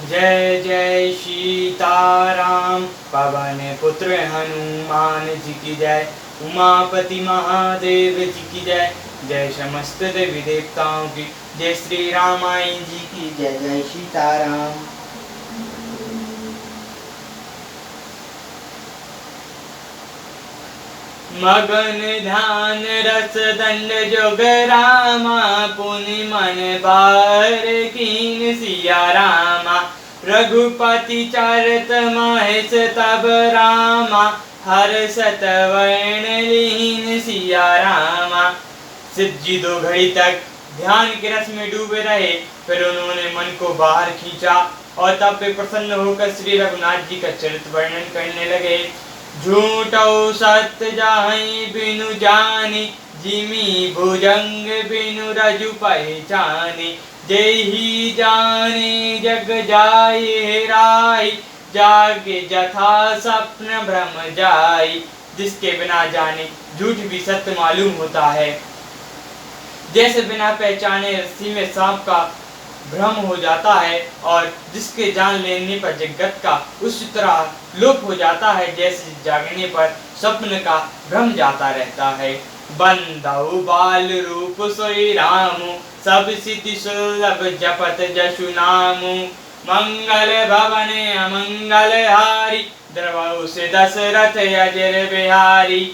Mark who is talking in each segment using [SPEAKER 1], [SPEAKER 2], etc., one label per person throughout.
[SPEAKER 1] जय जय सीताराम। पवन पुत्र हनुमान जी की जय। उमापति महादेव जी की जय। जय समस्त देवी देवताओं की जय। श्री रामायण जी की जय। जय सीताराम। मगन ध्यान रस दंड जोग रामा। पुनि मन बार कीन सिया रामा। रघुपति चरित महेश तब रामा। हर्षत वर्ण लीन सिया रामा। सिद्ध जी 2 घड़ी तक ध्यान के रस में डूबे रहे। फिर उन्होंने मन को बाहर खींचा और तब पे प्रसन्न होकर श्री रघुनाथ जी का चरित्र वर्णन करने लगे। झूठौ सत्य जाहि बिनु जानी। जिमी भुजंग बिनु रजु पहचानी। जेहि जाने जग जाए हेराई। जागे जथा स्वप्न भ्रम जाई। जिसके बिना जाने झूठ भी सत्य मालूम होता है। जैसे बिना पहचाने रस्सी में सांप का भ्रम हो जाता है और जिसके जान लेने पर जगत का उसी तरह लोप हो जाता है, जैसे जागने पर स्वप्न का भ्रम जाता रहता है। बंदौ बाल रूप सोई रामु। सब सिद्धि सुलभ जपत जसु नामु। मंगल भवन अमंगल हारी। द्रवौ से दशरथ अजर बिहारी।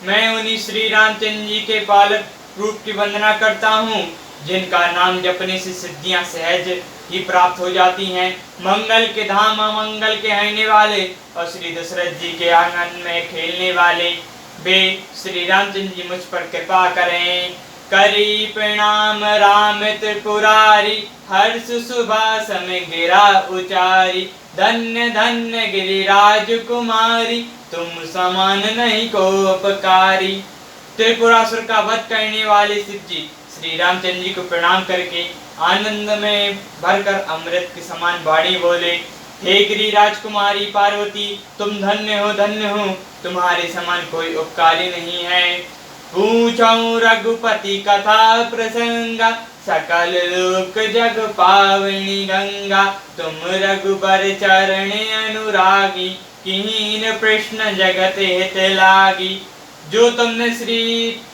[SPEAKER 1] मैं उन्हीं श्री रामचंद्र जी के पालक रूप की वंदना करता हूँ, जिनका नाम जपने से सिद्धियां सहज ही प्राप्त हो जाती हैं। मंगल के धाम अमंगल के रहने वाले और श्री दशरथ जी के आंगन में खेलने वाले वे श्री रामचंद्र जी मुझ पर कृपा करें। करी प्रणाम राम त्रिपुरारी। हर्ष सुभाष में गिरा उचारी। धन्य धन्य गिरिराज कुमारी। तुम समान नहीं को उपकारी। त्रिपुरासुर का वध करने वाले शिव जी श्री रामचंद्र जी को प्रणाम करके आनंद में भरकर अमृत के समान वाणी बोले। हे गिरि राजकुमारी पार्वती, तुम धन्य हो, तुम्हारे समान कोई उपकारी नहीं है। पूछो रघुपति कथा प्रसंगा। सकल लोक जग पावनी गंगा। तुम रघुबर चरण अनुरागी। कीन प्रश्न जगत हित लागी। जो तुमने श्री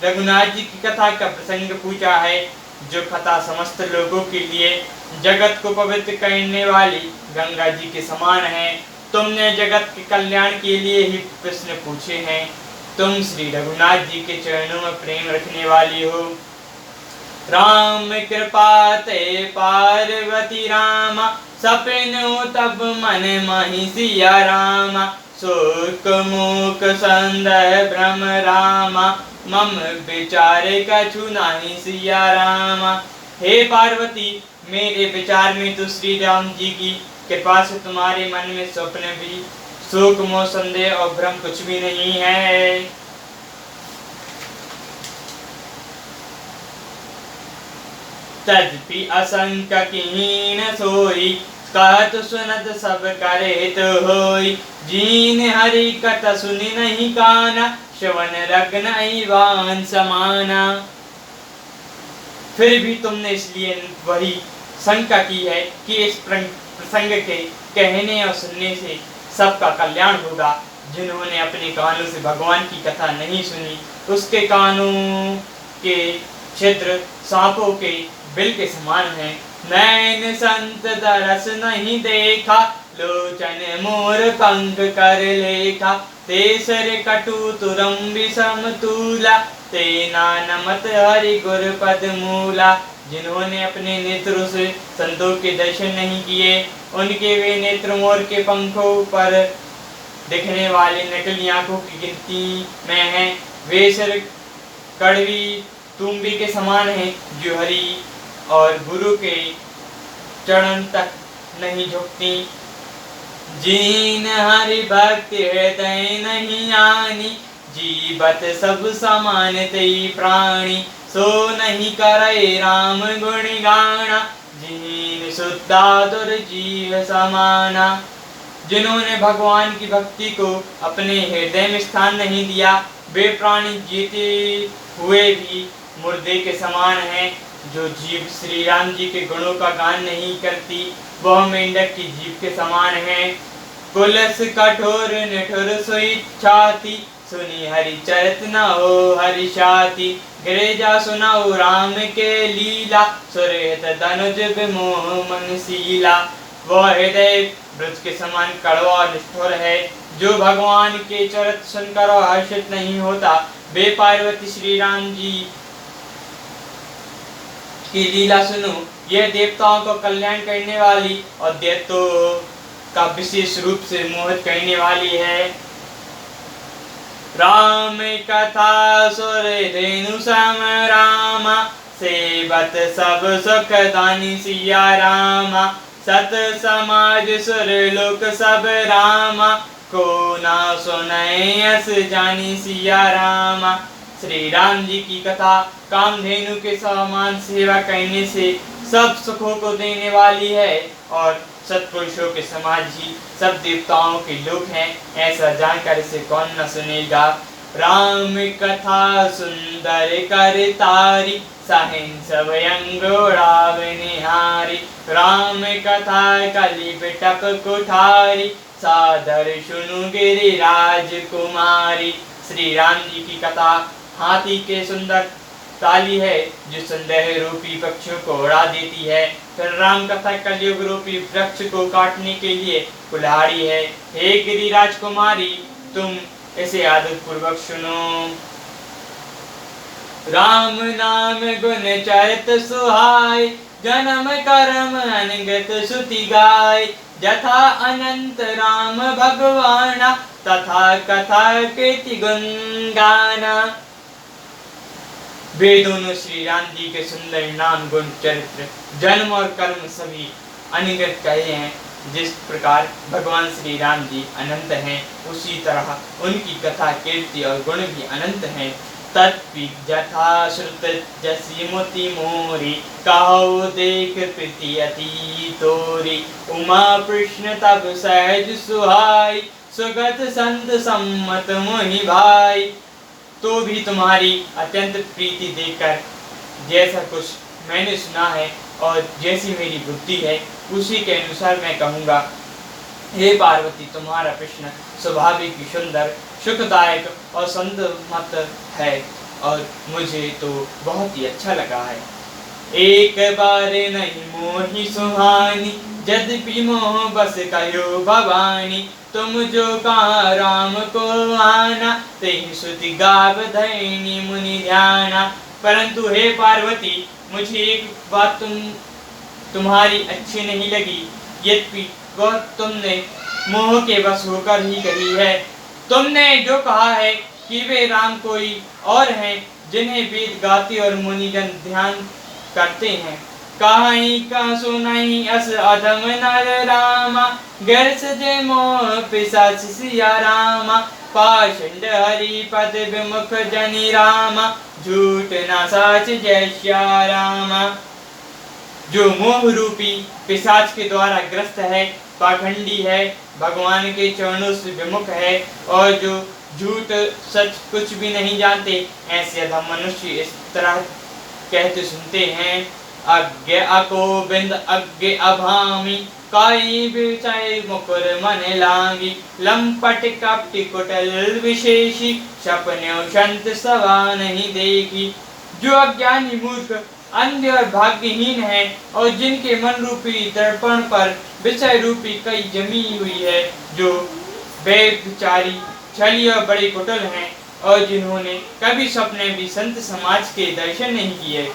[SPEAKER 1] रघुनाथ जी की कथा का प्रसंग पूछा है, जो कथा समस्त लोगों के लिए जगत को पवित्र करने वाली गंगा जी के समान है, तुमने जगत के कल्याण के लिए ही प्रश्न पूछे हैं। तुम श्री रघुनाथ जी के चरणों में प्रेम रखने वाली हो। राम कृपा ते पार्वती रामा। सपनो तब मन महि सिया रामा। शोक मूक संदेह भ्रम रामा। मम विचारे कछु नाही सिया रामा। हे पार्वती, मेरे विचार में तो श्री राम जी की कृपा से तुम्हारे मन में स्वप्न भी, शोक मोह संदेह और भ्रम कुछ भी नहीं है। तदपि असंक कीन सोई। कहत सुनत सब करे तो होई। जीन हरि कथा सुनि नहीं काना। श्रवण रग्न वान समाना। फिर भी तुमने इसलिए वही शंका की है कि इस प्रसंग के कहने और सुनने से सबका कल्याण होगा। जिन्होंने अपने कानों से भगवान की कथा नहीं सुनी, उसके कानों के छिद्र सांपों के बिल के समान है। नैन संत दरस नहीं देखा। लोचन मोर पंख कर लेखा। तेसर कटु तुरम विषम तूला। तेना नमत हरि गुर पद मूला। जिन्होंने अपने नेत्रों से संतों के दर्शन नहीं किए, उनके वे नेत्र मोर के पंखों पर दिखने वाली नकली आंखों की गिनती में हैं। वे सिर कड़वी तुम्बी के समान हैं, जो हरि और गुरु के चरण तक नहीं झुकती। जीन हरि भक्ति हृदय नहीं आनी। जीवत सब समान तेई प्राणी। सो नहीं करे राम गुण गाना। जीन शुद्धा दुर्जीव समाना। जिन्होंने भगवान की भक्ति को अपने हृदय में स्थान नहीं दिया, वे प्राणी जीते हुए भी मुर्दे के समान हैं। जो जीभ श्री राम जी के गुणों का गान नहीं करती वह मेंढक की जीभ के समान है। कुलस कठोर निठुर सोई छाती, सुनी हरि चरित न हो हरि शाति। गिरिजा सुनाओ राम के लीला, सुरेत धनुज विमोह मनशीला। वह हृदय ब्रज के समान कड़वा और निष्ठुर है, जो भगवान के चरित सुनकर हर्षित नहीं होता। वे पार्वती श्री राम जी की लीला सुनो, यह देवताओं को कल्याण करने वाली और दैत्यों का विशेष रूप से मोहित करने वाली है। राम कथा सुर धेनु सम रामा, सेवत सब सुख दानी सिया रामा। सत समाज सुर लोक सब रामा, को ना सुनय अस जानी सिया रामा। श्री राम जी की कथा कामधेनु के समान सेवा करने से सब सुखों को देने वाली है और सत्पुरुषों के समाज ही सब देवताओं के लोक हैं, ऐसा जानकर इसे कौन न सुनेगा। राम कथा सुंदर कर तारी, साहिंस भयंग निहारी। राम कथा कली बिटप कुठारी, सादर सुनु गिरिराज कुमारी। श्री राम जी की कथा हाथी के सुंदर ताली है, जो संदेह रूपी पक्षियों को उड़ा देती है। फिर राम कथा कलयुग रूपी वृक्ष को काटने के लिए कुल्हाड़ी है। हे गिरिराज कुमारी, तुम इसे आदर पूर्वक सुनो। राम नाम गुण चरित सुहाय, जन्म कर्म अनगत सुति गाय। जथा अनंत राम भगवाना, तथा कथा कीर्ति गुण गाना। वे दोनों श्री राम जी के सुंदर नाम गुण चरित्र जन्म और कर्म सभी अनिगत कहे हैं। जिस प्रकार भगवान श्री राम जी अनंत हैं, उसी तरह उनकी कथा कीर्ति और गुण भी अनंत हैं। तत्पि जथा श्रुत जसी मोती मोरी, कहो देख प्रीति अति तोरी। उमा कृष्ण तब सहज सुहाई, सुगत संत सम्मत मोहि भाई। तो भी तुम्हारी अत्यंत प्रीति देखकर जैसा कुछ मैंने सुना है और जैसी मेरी बुद्धि है, उसी के अनुसार मैं कहूँगा। हे पार्वती, तुम्हारा प्रश्न स्वाभाविक ही सुंदर, सुखदायक और संतमत है और मुझे तो बहुत ही अच्छा लगा है। एक बार नहीं मोहि सुहानी, यद्यपि मोह बस कयो भवानी। तुम जो कहा राम को आना, तेहि सुति गाव धैनी मुनि ध्याना। परंतु हे पार्वती, मुझे एक बात तुम्हारी अच्छी नहीं लगी, यद्यपि वह तुमने मोह के बस होकर ही कही है। तुमने जो कहा है कि वे राम कोई और हैं, जिन्हें वेद गाते और मुनिजन ध्यान करते हैं। कहीं का सुनाई अस अधम नर रामा, गिर सजे मोह पिशाच सिया रामा। पाषंड हरि पद विमुख जनि रामा, झूठ न साच जय श्या रामा। जो मोह रूपी पिशाच के द्वारा ग्रस्त है, पाखंडी है, भगवान के चरणों से विमुख है और जो झूठ सच कुछ भी नहीं जानते, ऐसे अधम मनुष्य इस तरह कहते सुनते हैं। अज्ञ अकोबिंद अज्ञ अभामी, काई विचय मुकुर मन लागी। लंपट कपटी कुटल विशेषी, सपने संत सवा नहीं देखी। जो अज्ञानी मूर्ख अंध और भाग्यहीन है और जिनके मन रूपी दर्पण पर विषय रूपी कई जमी हुई है, जो बेचारी छली और बड़े कुटल हैं और जिन्होंने कभी सपने भी संत समाज के दर्शन नहीं किए।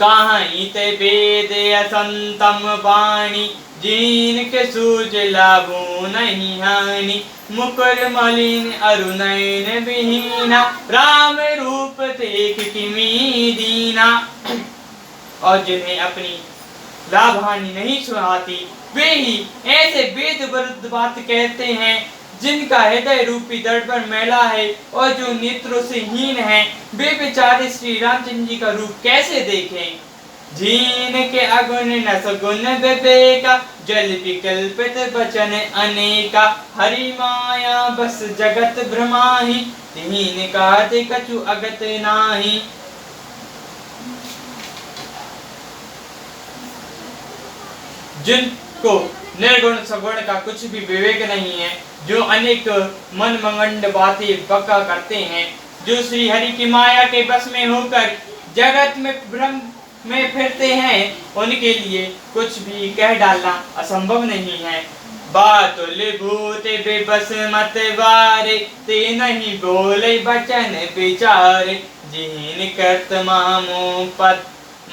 [SPEAKER 1] कहीं ते वेद असंतम वाणी, जीन के सूझ लाभो नहीं हानि। मुकुर मलिन अरुणैन विहीना, राम रूप देख किमी दीना। और जिन्हें अपनी लाभ हानि नहीं सुहाती, वे ही ऐसे वेद विरुद्ध बात कहते हैं, जिनका हृदय रूपी दर्पण मैला है और जो नेत्रों से हीन है। वे बेचारे श्री रामचंद्र जी का रूप कैसे देखें। जीन के अगुण न सगुण विवेका, जल विकल्पित वचन अनेका। हरि माया बस जगत भ्रमाहि, तिन्हि कहते कछु अगत नाही। जिनको निर्गुण सगुण का कुछ भी विवेक नहीं है, जो अनेक मनमंगंड बातें बका करते हैं, जो श्री हरि की माया के बस में होकर जगत में भ्रम में फिरते हैं, उनके लिए कुछ भी कह डालना असंभव नहीं है। बातुल भूत बेबस मत वारे, ते नहीं बोले बचन विचारे, जिन करत मामो पद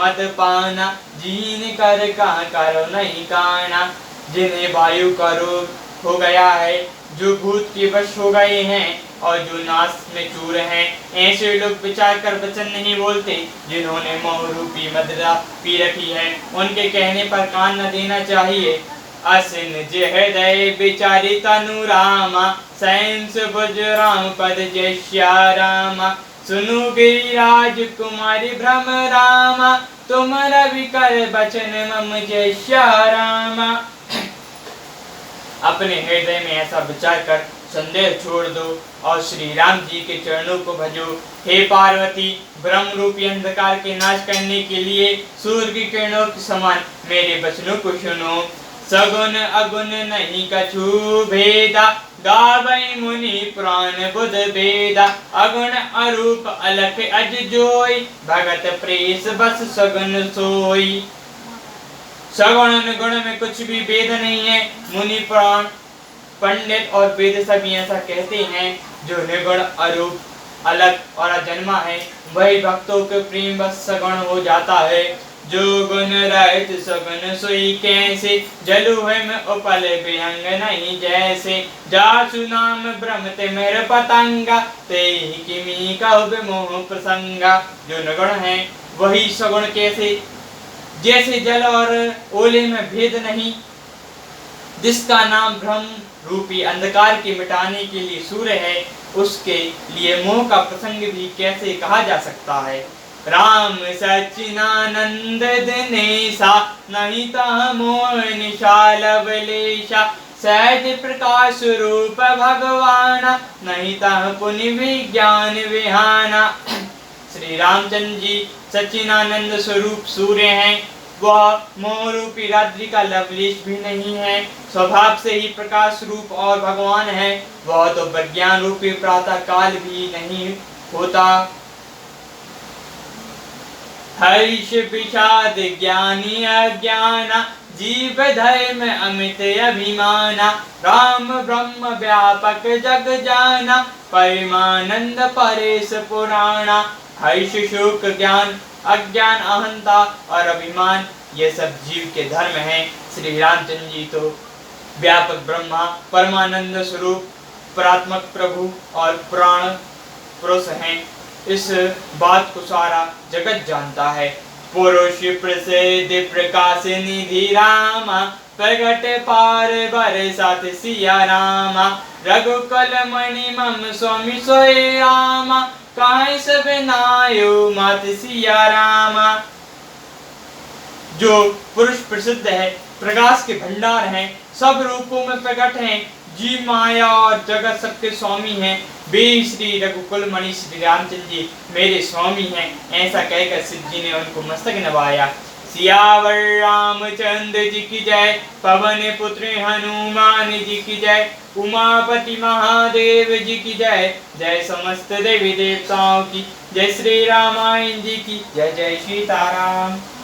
[SPEAKER 1] मत पाना, जिन कर का करो नहीं काना। जिन्हें वायु का रोग हो गया है, जो भूत के वश हो गए हैं और जो नाश में चूर हैं, ऐसे लोग विचार कर वचन नहीं बोलते। जिन्होंने मोह रूपी मदिरा पी रखी है, उनके कहने पर कान न देना चाहिए। असिन जे हृदय विचारी तनु रामा, सैंस बुझ राम पद जय श्या रामा। सुनु गिरिराज कुमारी भ्रम रामा, तुम रवि कर बचन मम जय श्या रामा। अपने हृदय में ऐसा विचार कर संदेह छोड़ दो और श्री राम जी के चरणों को भजो। हे पार्वती, ब्रह्म रूपी अंधकार के नाश करने के लिए सूर्य की किरणों के समान मेरे वचनों को सुनो। सगुन अगुन नहीं कछु भेदा, गावै मुनि पुराण बुध भेदा। अगुण अरूप अलख अज जोई, भगत प्रेस बस सगुन सोई। सगुण गुण में कुछ भी भेद नहीं है। मुनि पुराण पंडित और वेद सभी ऐसा कहते हैं। जो निर्गुण अरूप अलग और अजन्मा है, वही भक्तों के प्रेम बस सगुण हो जाता है। जो गुण रहित सगुन सोई कैसे, जलु है में उपल विहंग नहीं जैसे। जासु नाम भ्रमत मेर पतंगा, ते किमी कहु मोह प्रसंगा। जो निर्गुण है वही सगुण कैसे, जैसे जल और ओले में भेद नहीं। जिसका नाम ब्रह्म रूपी अंधकार के मिटाने के लिए सूर्य है, उसके लिए मोह का प्रसंग भी कैसे कहा जा सकता है। राम सच्चिदानंद दिनेशा, नहीं ता मोह निशाल बलेशा। सहज प्रकाश रूप भगवाना, नहीं ता पुनि विज्ञान विहाना। श्री रामचंद्र जी सच्चिदानंद स्वरूप सूर्य हैं। वह मोह रूपी रात्रि का लवलेश भी नहीं है। स्वभाव से ही प्रकाश रूप और भगवान है। वह तो विज्ञान रूपी प्रातः काल भी नहीं होता। हर्ष विषाद ज्ञानी अज्ञाना, जीव धय में अमित अभिमाना। राम ब्रह्म व्यापक जग जाना, परमानंद परेश पुराणा। हर्ष शोक ज्ञान अज्ञान अहंता और अभिमान, ये सब जीव के धर्म हैं। श्री रामचंद्र जी तो व्यापक ब्रह्मा, परमानंद स्वरूप, परात्मक प्रभु और पुराण पुरुष हैं। इस बात को सारा जगत जानता है। पुरुष प्रसिद्ध प्रकाश निधि रामा, प्रगट पार बरसात सिया रामा। रघुकुल मणि मम स्वामी सोए रामा, काहे सब नायो मात सिया रामा। जो पुरुष प्रसिद्ध है, प्रकाश के भंडार हैं, सब रूपों में प्रकट हैं, जीव माया और जगत सबके स्वामी हैं। वे श्री रघुकुल मणि श्री रामचंद्र जी मेरे स्वामी हैं। ऐसा कहकर सिद्ध जी ने उनको मस्तक नवाया। सियावर रामचंद्र जी की जय, पवन पुत्र हनुमान जी की जय, उमापति महादेव जी की जय। जय समस्त देवी देवताओं की, जय श्री रामायण जी की जय। जय सीताराम।